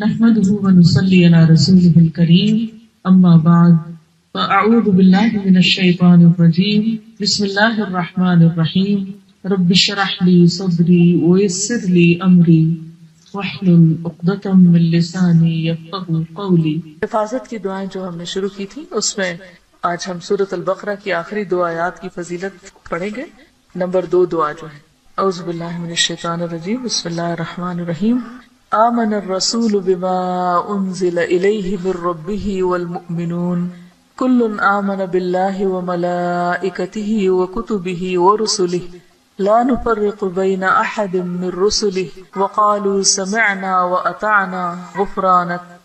نحمده ونصلي على رسوله الكريم أما بعد فأعوذ بالله من الشيطان الرجيم بسم الله الرحمن الرحيم رب اشرح لي صدري ويسر لي أمري واحلل عقدة من لساني يفقهوا قولي۔ حفاظت کی دعائیں جو ہم نے شروع کی تھی اس میں آج ہم سورۃ البقرہ کی آخری دو آیات کی فضیلت پڑھیں گے۔ نمبر 2 دعا جو ہے، اعوذ باللہ من الشیطان الرجیم بسم اللہ الرحمن الرحیم آمن الرسول بما انزل الیہ من ربہ والمؤمنون کل آمن باللہ وملائکتہ وکتبہ ورسلہ لا نفرق بین احد من رسلہ وقالوا سمعنا واطعنا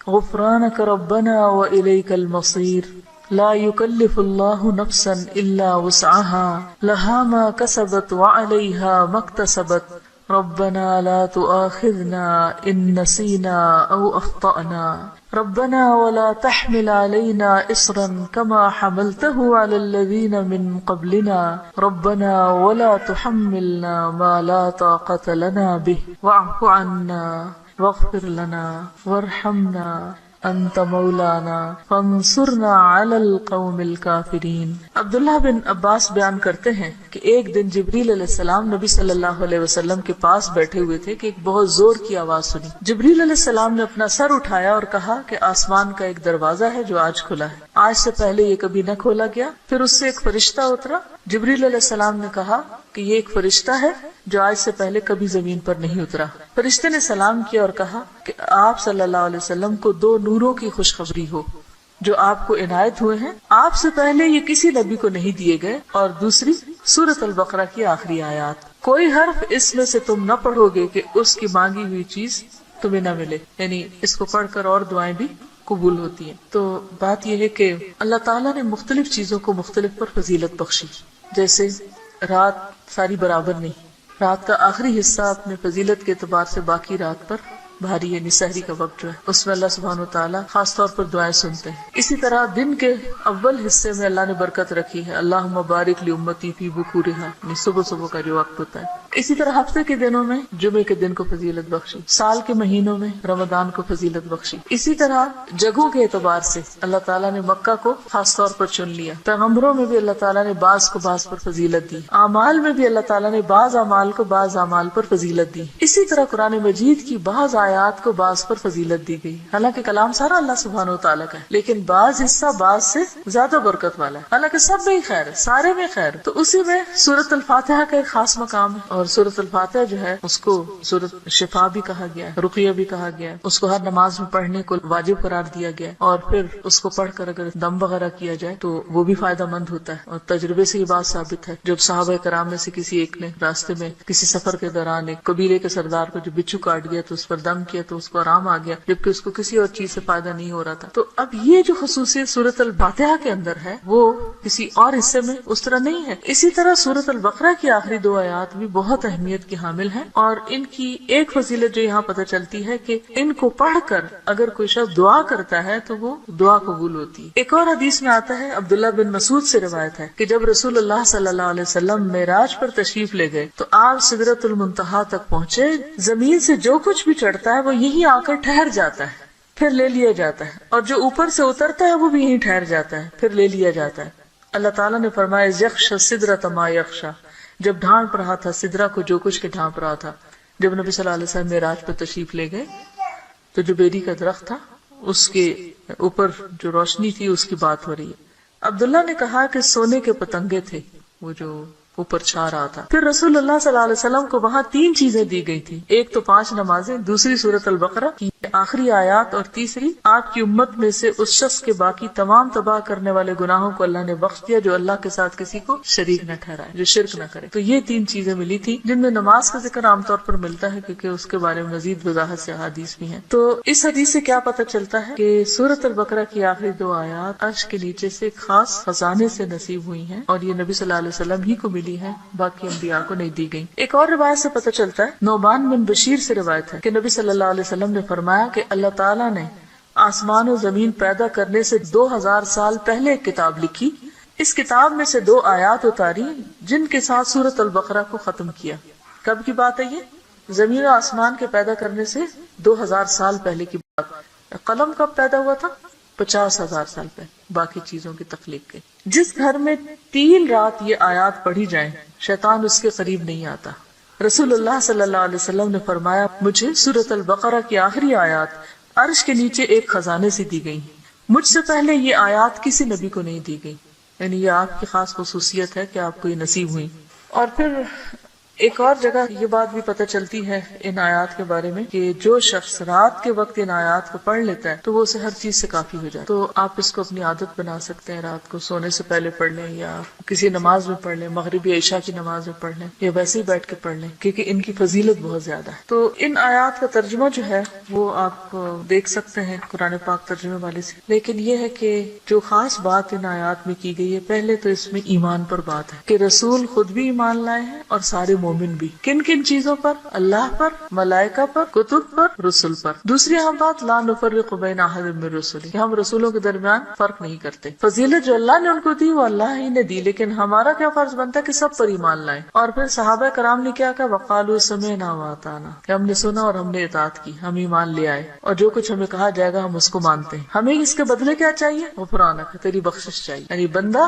غفرانک ربنا والیک المصیر لا يكلف الله نفسا الا وسعها لها ما كسبت وعليها ما اكتسبت ربنا لا تؤاخذنا ان نسينا او اخطأنا ربنا ولا تحمل علينا اصرا كما حملته على الذين من قبلنا ربنا ولا تحملنا ما لا طاقة لنا به واعف عنا واغفر لنا وارحمنا انت مولانا فانصرنا علی القوم الکافرین۔ عبداللہ بن عباس بیان کرتے ہیں کہ ایک دن جبریل علیہ السلام نبی صلی اللہ علیہ وسلم کے پاس بیٹھے ہوئے تھے کہ ایک بہت زور کی آواز سنی۔ جبریل علیہ السلام نے اپنا سر اٹھایا اور کہا کہ آسمان کا ایک دروازہ ہے جو آج کھلا ہے، آج سے پہلے یہ کبھی نہ کھولا گیا۔ پھر اس سے ایک فرشتہ اترا۔ جبریل علیہ السلام نے کہا کہ یہ ایک فرشتہ ہے جو آج سے پہلے کبھی زمین پر نہیں اترا۔ فرشتے نے سلام کیا اور کہا کہ آپ صلی اللہ علیہ وسلم کو 2 نوروں کی خوشخبری ہو جو آپ کو عنایت ہوئے ہیں، آپ سے پہلے یہ کسی نبی کو نہیں دیے گئے، اور دوسری سورۃ البقرہ کی آخری آیات، کوئی حرف اس میں سے تم نہ پڑھو گے کہ اس کی مانگی ہوئی چیز تمہیں نہ ملے، یعنی اس کو پڑھ کر اور دعائیں بھی قبول ہوتی ہیں۔ تو بات یہ ہے کہ اللہ تعالیٰ نے مختلف چیزوں کو مختلف پر فضیلت بخشی، جیسے رات ساری برابر نہیں، رات کا آخری حصہ اپنے فضیلت کے اعتبار سے باقی رات پر بھاری، یعنی سحری کا وقت جو ہے اس میں اللہ سبحانہ وتعالی خاص طور پر دعائیں سنتے ہیں۔ اسی طرح دن کے اول حصے میں اللہ نے برکت رکھی ہے، اللہم بارک لی امتی فی بکورہا، یعنی صبح کا جو وقت ہوتا ہے۔ اسی طرح ہفتے کے دنوں میں جمعے کے دن کو فضیلت بخشی، سال کے مہینوں میں رمضان کو فضیلت بخشی۔ اسی طرح جگہوں کے اعتبار سے اللہ تعالیٰ نے مکہ کو خاص طور پر چن لیا، پیغمبروں میں بھی اللہ تعالیٰ نے بعض کو بعض پر فضیلت دی، اعمال میں بھی اللہ تعالیٰ نے بعض اعمال کو بعض اعمال پر فضیلت دی۔ اسی طرح قرآن مجید کی بعض آیات کو بعض پر فضیلت دی گئی، حالانکہ کلام سارا اللہ سبحانہ وتعالیٰ کا ہے، لیکن بعض حصہ بعض سے زیادہ برکت والا ہے، حالانکہ سب میں ہی خیر ہے، سارے میں خیر ہے۔ تو اسی میں سورۃ الفاتحہ کا ایک خاص مقام ہے، اور سورۃ الفاتحہ جو ہے اس کو سورۃ شفا بھی کہا گیا ہے، رقیہ بھی کہا گیا ہے، اس کو ہر نماز میں پڑھنے کو واجب قرار دیا گیا ہے، اور پھر اس کو پڑھ کر اگر دم وغیرہ کیا جائے تو وہ بھی فائدہ مند ہوتا ہے، اور تجربے سے یہ بات ثابت ہے۔ جب صحابہ کرام میں سے کسی ایک نے راستے میں کسی سفر کے دوران ایک قبیلے کے سردار کو جو بچھو کاٹ گیا تو اس پر دم کیا تو اس کو آرام آ گیا، جبکہ اس کو کسی اور چیز سے فائدہ نہیں ہو رہا تھا۔ تو اب یہ جو خصوصیت سورۃ الفاتحہ کے اندر ہے وہ کسی اور حصے میں اس طرح نہیں ہے۔ اسی طرح سورۃ البقرہ کی آخری 2 آیات بھی بہت اہمیت کی حامل ہیں، اور ان کی ایک فضیلت جو یہاں پتہ چلتی ہے کہ ان کو پڑھ کر اگر کوئی شخص دعا کرتا ہے تو وہ دعا قبول ہوتی ہے۔ ایک اور حدیث میں آتا ہے، عبداللہ بن مسعود سے روایت ہے کہ جب رسول اللہ صلی اللہ علیہ وسلم معراج پر تشریف لے گئے تو آپ سدرۃ المنتہا تک پہنچے، زمین سے جو کچھ بھی چڑھتا ہے وہ یہیں آ کر ٹھہر جاتا ہے، پھر لے لیا جاتا ہے، اور جو اوپر سے اترتا ہے وہ بھی یہیں ٹھہر جاتا ہے، پھر لے لیا جاتا ہے۔ اللہ تعالیٰ نے فرمایا یخشى السدرۃ ما یخشى، جب ڈھانپ رہا تھا سدرہ کو جو کچھ کے ڈھانپ رہا تھا۔ جب نبی صلی اللہ علیہ وسلم معراج پر تشریف لے گئے تو جو بیری کا درخت تھا اس کے اوپر جو روشنی تھی اس کی بات ہو رہی ہے۔ عبداللہ نے کہا کہ سونے کے پتنگے تھے وہ جو اوپر چھا رہا تھا۔ پھر رسول اللہ صلی اللہ علیہ وسلم کو وہاں 3 چیزیں دی گئی تھی، ایک تو 5 نمازیں، دوسری سورۃ البقرہ کی آخری آیات، اور تیسری آپ کی امت میں سے اس شخص کے باقی تمام تباہ کرنے والے گناہوں کو اللہ نے بخش دیا جو اللہ کے ساتھ کسی کو شریک نہ ٹھہرائے، جو شرک نہ کرے۔ تو یہ 3 چیزیں ملی تھی جن میں نماز کا ذکر عام طور پر ملتا ہے کیونکہ اس کے بارے میں مزید وضاحت سے احادیث بھی ہیں۔ تو اس حدیث سے کیا پتہ چلتا ہے کہ سورۃ البقرہ کی آخری 2 آیات عرش کے نیچے سے خاص خزانے سے نصیب ہوئی ہیں، اور یہ نبی صلی اللہ علیہ وسلم ہی کو ملی ہے، باقی انبیاء کو نہیں دی گئی۔ ایک اور روایت سے پتہ چلتا ہے، نعمان بن بشیر سے روایت ہے کہ نبی صلی اللہ علیہ وسلم نے فرمایا کہ اللہ تعالیٰ نے آسمان و زمین پیدا کرنے سے 2000 سال پہلے ایک کتاب لکھی، اس کتاب میں سے 2 آیات اتاری جن کے ساتھ سورۃ البقرہ کو ختم کیا۔ کب کی بات ہے یہ؟ زمین و آسمان کے پیدا کرنے سے 2000 سال پہلے کی بات. قلم کب پیدا ہوا تھا؟ 50,000 سال پہلے باقی چیزوں کی تخلیق کے. جس گھر میں 3 رات یہ آیات پڑھی جائیں شیطان اس کے قریب نہیں آتا. رسول اللہ صلی اللہ علیہ وسلم نے فرمایا مجھے سورۃ البقرہ کی آخری آیات عرش کے نیچے ایک خزانے سے دی گئی. مجھ سے پہلے یہ آیات کسی نبی کو نہیں دی گئی. یعنی یہ آپ کی خاص خصوصیت ہے کہ آپ کو یہ نصیب ہوئی. اور پھر ایک اور جگہ یہ بات بھی پتہ چلتی ہے ان آیات کے بارے میں کہ جو شخص رات کے وقت ان آیات کو پڑھ لیتا ہے تو وہ اسے ہر چیز سے کافی ہو جاتا ہے. تو آپ اس کو اپنی عادت بنا سکتے ہیں، رات کو سونے سے پہلے پڑھ لیں یا کسی نماز میں پڑھ لیں، مغرب یا عشاء کی نماز میں پڑھ لیں یا ویسے ہی بیٹھ کے پڑھ لیں، کیونکہ ان کی فضیلت بہت زیادہ ہے. تو ان آیات کا ترجمہ جو ہے وہ آپ دیکھ سکتے ہیں قرآن پاک ترجمے والے سے. لیکن یہ ہے کہ جو خاص بات ان آیات میں کی گئی ہے، پہلے تو اس میں ایمان پر بات ہے کہ رسول خود بھی ایمان لائے ہیں اور سارے مومن بھی. کن کن چیزوں پر؟ اللہ پر، ملائکہ پر، کتب پر، رسول پر. دوسری اہم بات لا نفرق بین احد من رسلہ، کہ ہم رسولوں کے درمیان فرق نہیں کرتے. فضیلت جو اللہ نے ان کو دی وہ اللہ ہی نے دی، لیکن ہمارا کیا فرض بنتا ہے کہ سب پر ایمان لائیں. اور پھر صحابہ کرام نے کیا کہا؟ وقالوا سمعنا واطعنا، کہ ہم نے سنا اور ہم نے اطاعت کی، ہم ایمان لے آئے اور جو کچھ ہمیں کہا جائے گا ہم اس کو مانتے ہیں. ہمیں اس کے بدلے کیا چاہیے؟ غفرانک، تیری بخشش چاہیے. یعنی بندہ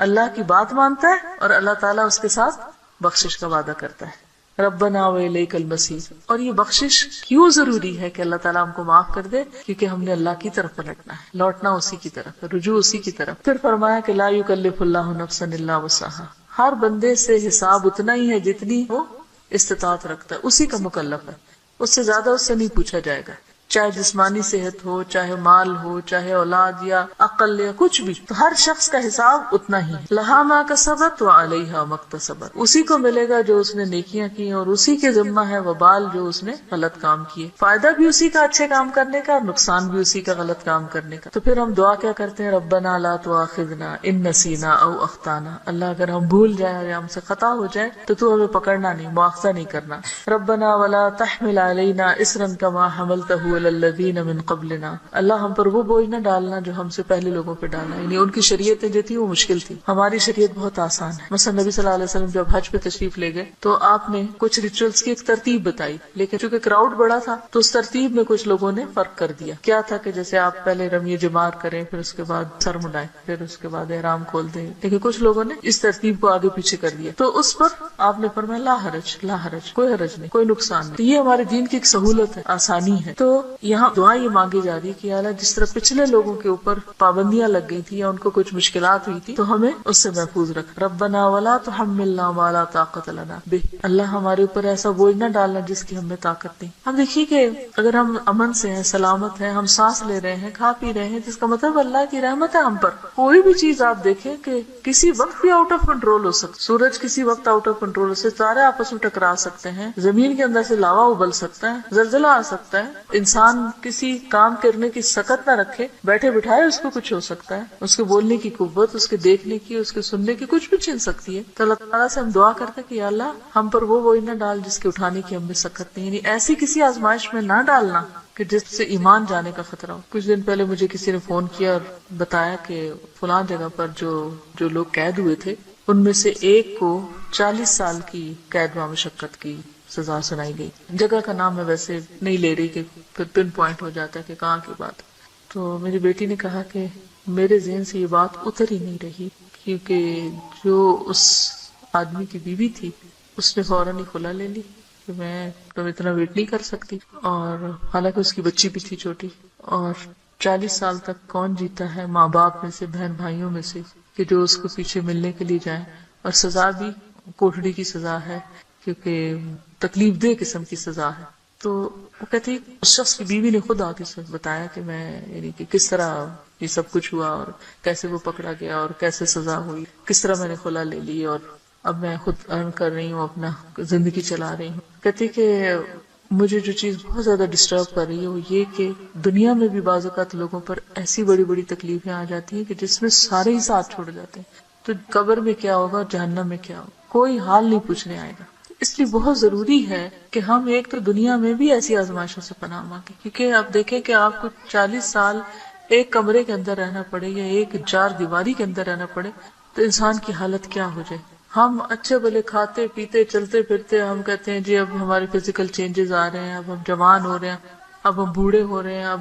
اللہ کی بات مانتا ہے اور اللہ تعالیٰ اس کے ساتھ بخشش کا وعدہ کرتا ہے. ربنا وإلیک المصیر. اور یہ بخشش کیوں ضروری ہے کہ اللہ تعالیٰ ہم کو معاف کر دے؟ کیونکہ ہم نے اللہ کی طرف پلٹنا ہے، لوٹنا اسی کی طرف، رجوع اسی کی طرف. پھر فرمایا کہ لا یکلف اللہ نفسا الا وسعها، ہر بندے سے حساب اتنا ہی ہے جتنی وہ استطاعت رکھتا ہے، اسی کا مکلف ہے. اس سے زیادہ اس سے نہیں پوچھا جائے گا، چاہے جسمانی صحت ہو، چاہے مال ہو، چاہے اولاد یا عقل یا کچھ بھی. تو ہر شخص کا حساب اتنا ہی ہے. لہا ما کسبت وعلیہا ما اکتسبت، اسی کو ملے گا جو اس نے نیکیاں کی اور اسی کے ذمہ ہے وبال جو اس نے غلط کام کیے. فائدہ بھی اسی کا اچھے کام کرنے کا اور نقصان بھی اسی کا غلط کام کرنے کا. تو پھر ہم دعا کیا کرتے ہیں؟ ربنا لا تؤاخذنا ان نسینا او اخطانا، اللہ اگر ہم بھول جائیں یا ہم سے خطا ہو جائے تو تو ہمیں پکڑنا نہیں، مؤاخذہ نہیں کرنا. ربنا ولا تحمل علینا اصرا کما حملته الذین من قبلنا، اللہ ہم پر وہ بوجھ نہ ڈالنا جو ہم سے پہلے لوگوں پہ ڈالنا. یعنی ان کی شریعتیں جو تھی وہ مشکل تھی، ہماری شریعت بہت آسان ہے. مثلا نبی صلی اللہ علیہ وسلم جب حج پہ تشریف لے گئے تو آپ نے کچھ ریچولز کی ایک ترتیب بتائی، لیکن چونکہ کراؤڈ بڑا تھا تو اس ترتیب میں کچھ لوگوں نے فرق کر دیا. کیا تھا کہ جیسے آپ پہلے رمی جمار کریں، پھر اس کے بعد سر مڈائیں، پھر اس کے بعد احرام کھول دیں، لیکن کچھ لوگوں نے اس ترتیب کو آگے پیچھے کر دیا. تو اس پر آپ نے فرمایا لا حرج، لا حرج، کوئی حرج نہیں، کوئی نقصان نہیں. تو یہ ہمارے دین کی ایک سہولت ہے، آسانی ہے. تو یہاں دعا یہ مانگی جا رہی ہے کہ اللہ جس طرح پچھلے لوگوں کے اوپر پابندیاں لگ گئی تھی یا ان کو کچھ مشکلات ہوئی تھی تو ہمیں اس سے محفوظ رکھ. ربنا ولا تحملنا ما لا طاقت لنا به، اللہ ہمارے اوپر ایسا بوجھ نہ ڈالنا جس کی ہم میں طاقت نہیں. ہم دیکھیے کہ اگر ہم امن سے ہیں، سلامت ہیں، ہم سانس لے رہے ہیں، کھا پی رہے ہیں، جس کا مطلب اللہ کی رحمت ہے ہم پر. کوئی بھی چیز آپ دیکھیں کہ کسی وقت بھی آؤٹ آف کنٹرول ہو سکتا، سورج کسی وقت آؤٹ آف کنٹرول ہو سکتا، ستارے آپس میں ٹکرا سکتے ہیں، زمین کے اندر سے لاوا ابل سکتا ہے، زلزلہ آ سکتا ہے، انسان کسی کام کرنے کی سکت نہ رکھے، بیٹھے بٹھائے اس کو کچھ ہو سکتا ہے، اس کے بولنے کی قوت، اس کے دیکھنے کی، اس کے سننے کی کچھ بھی چھن سکتی ہے. تو اللہ تعالیٰ سے ہم دعا کرتے ہیں کہ یا اللہ ہم پر وہ بوجھ نہ ڈال جس کے اٹھانے کی ہم میں سکت نہیں، یعنی ایسی کسی آزمائش میں نہ ڈالنا کہ جس سے ایمان جانے کا خطرہ ہو. کچھ دن پہلے مجھے کسی نے فون کیا اور بتایا کہ فلاں جگہ پر جو لوگ قید ہوئے تھے ان میں سے ایک کو 40 سال کی قید و مشقت کی سزا سنائی گئی. جگہ کا نام میں ویسے نہیں لے رہی کہ پھر پن پوائنٹ ہو جاتا ہے کہ کہاں کی بات. تو میری بیٹی نے کہا کہ میرے ذہن سے یہ بات اتر ہی نہیں رہی، کیونکہ جو اس آدمی کی بیوی تھی اس نے فوراً ہی کھلا لے لی کہ میں تو اتنا ویٹ نہیں کر سکتی، اور حالانکہ اس کی بچی بھی تھی چھوٹی. اور 40 سال تک کون جیتا ہے ماں باپ میں سے، بہن بھائیوں میں سے، کہ جو اس کو پیچھے ملنے کے لیے جائیں. اور سزا بھی کوٹڑی کی سزا ہے، کیونکہ تکلیف دہ قسم کی سزا ہے. تو وہ کہتی اس شخص کی بیوی نے خود آ کے بتایا کہ میں یعنی کہ کس طرح یہ سب کچھ ہوا اور کیسے وہ پکڑا گیا اور کیسے سزا ہوئی، کس طرح میں نے خلا لے لی اور اب میں خود ارن کر رہی ہوں، اپنا زندگی چلا رہی ہوں. کہتی کہ مجھے جو چیز بہت زیادہ ڈسٹرب کر رہی ہے وہ یہ کہ دنیا میں بھی بعض اوقات لوگوں پر ایسی بڑی بڑی تکلیفیں آ جاتی ہیں کہ جس میں سارے ہی ساتھ چھوڑ جاتے ہیں. تو قبر میں کیا ہوگا، جہنم میں کیا ہوگا، کوئی حال نہیں پوچھنے آئے گا. اس لیے بہت ضروری ہے کہ ہم ایک تو دنیا میں بھی ایسی آزمائشوں سے پناہ مانگیں، کیونکہ آپ دیکھیں کہ آپ کو 40 سال ایک کمرے کے اندر رہنا پڑے یا ایک 4 دیواری کے اندر رہنا پڑے تو انسان کی حالت کیا ہو جائے. ہم اچھے بھلے کھاتے پیتے چلتے پھرتے، ہم کہتے ہیں جی اب ہمارے فزیکل چینجز آ رہے ہیں، اب ہم جوان ہو رہے ہیں، اب ہم بوڑھے ہو رہے ہیں، اب